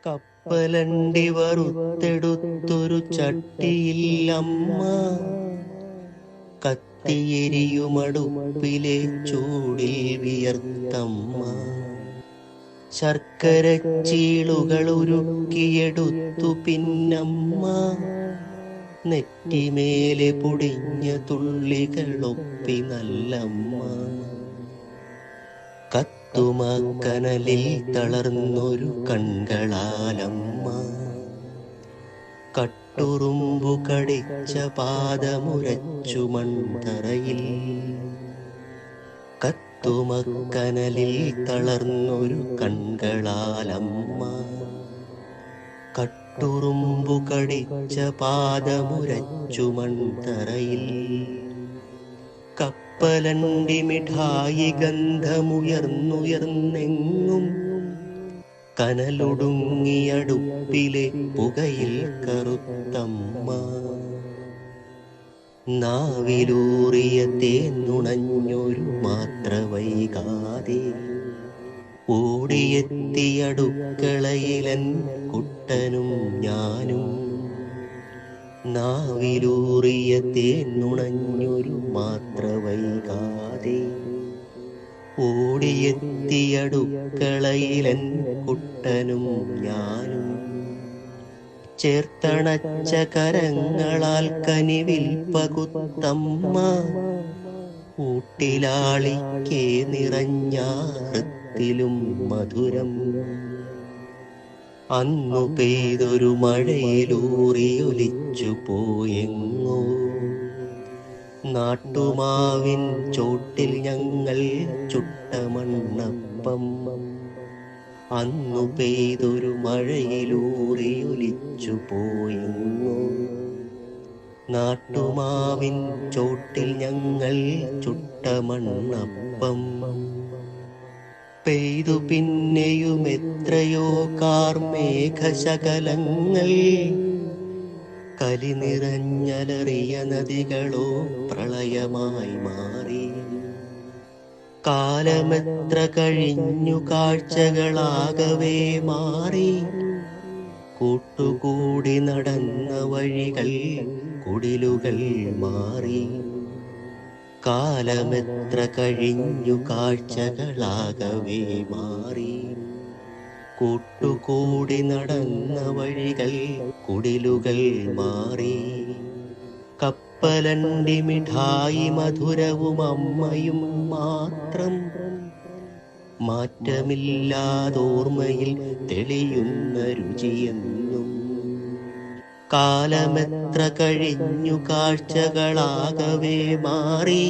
കപ്പലണ്ടി വറുത്തെടുത്തൊരു ചട്ടിയിൽ അമ്മ കത്തിയെരിയുമടുപ്പിലെ ചൂടിൽ വിയർത്തമ്മ ശർക്കര ചീളുകൾ ഉരുക്കിയെടുത്തു പിന്നമ്മ നെറ്റിമേലെ പൊടിഞ്ഞ തുള്ളികളൊപ്പി നല്ലമ്മ കത്തുമക്കനലിൽ തളർന്നൊരു കൺകളാലമ്മ കട്ടുറുമ്പു കടിച്ച പാദമുരച്ചു മൺതറയിൽ കത്തുമക്കനലിൽ തളർന്നൊരു കൺകളാലമ്മ കട്ടുറുമ്പു കടിച്ച പാദമുരച്ചു മൺതറയിൽ കപ്പലണ്ടി മിഠായി ഗന്ധമുയർന്നുയർന്നെങ്ങും കനലൊടുങ്ങിയടുപ്പിലെ പുകയിൽ കറുത്തമ്മ നാവിലൂറിയ തേന്നുണഞ്ഞൊരു മാത്ര വൈകാതെ ഓടിയെത്തിയടുക്കളയിലൻ കുട്ടനും ഞാനും നാവിലൂറിയ തേന്നുണഞ്ഞൊരു മാത്ര വൈകാതെ ഓടിയെത്തിയടുക്കളയിലൻ കുട്ടനും ഞാനും ചേർത്തണച്ച കരങ്ങളാൽ കനിവിൽ പകുത്തമ്മ ഊട്ടിലാളിക്കേ നിറഞ്ഞാറത്തിലും മധുരം അന്നു പെയ്തൊരു മഴയിലൂറിയൊലിച്ചു പോയെങ്ങോ നാട്ടുമാവിൻ ചോട്ടിൽ ഞങ്ങൾ ചുട്ട മണ്ണപ്പം അന്നു പെയ്തൊരു മഴയിലൂറിയൊലിച്ചു പോയെങ്ങോ നാട്ടുമാവിൻ ചോട്ടിൽ ഞങ്ങൾ ചുട്ട മണ്ണപ്പം പെയ്തു പിന്നെയും എത്രയോ കാർമേഘശകലങ്ങൾ കലി നിറഞ്ഞലറിയ നദികളോ പ്രളയമായി മാറി കാലമെത്ര കഴിഞ്ഞു കാഴ്ചകളാകവേ മാറി കൂട്ടുകൂടി നടന്ന വഴികൾ കുടിലുകൾ മാറി കാലമെത്ര കഴിഞ്ഞു കാഴ്ചകളാകവേ മാറി കൂട്ടുകൂടി നടന്ന വഴികൾ കുടിലുകൾ മാറി കപ്പലണ്ടി മിഠായി മധുരവും അമ്മയും മാത്രം മാറ്റമില്ലാതോർമ്മയിൽ തെളിയുന്ന രുചിയെന്നും കാലമെത്ര കഴിഞ്ഞു കാഴ്ചകളാകവേ മാറി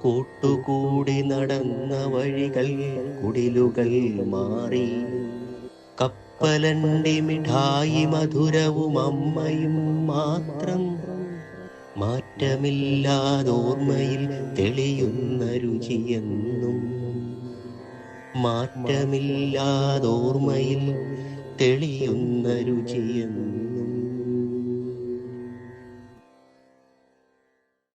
കൂട്ടുകൂടി നടന്ന വഴികൾ കുടിലുകൾ മാറി കപ്പലണ്ടി മിഠായി മധുരവും അമ്മയും മാത്രം മാറ്റമില്ലാതോർമ്മയിൽ തെളിയുന്ന രുചിയെന്നും മാറ്റമില്ലാതോർമ്മയിൽ തെളിയുന്ന രുചിയെന്നും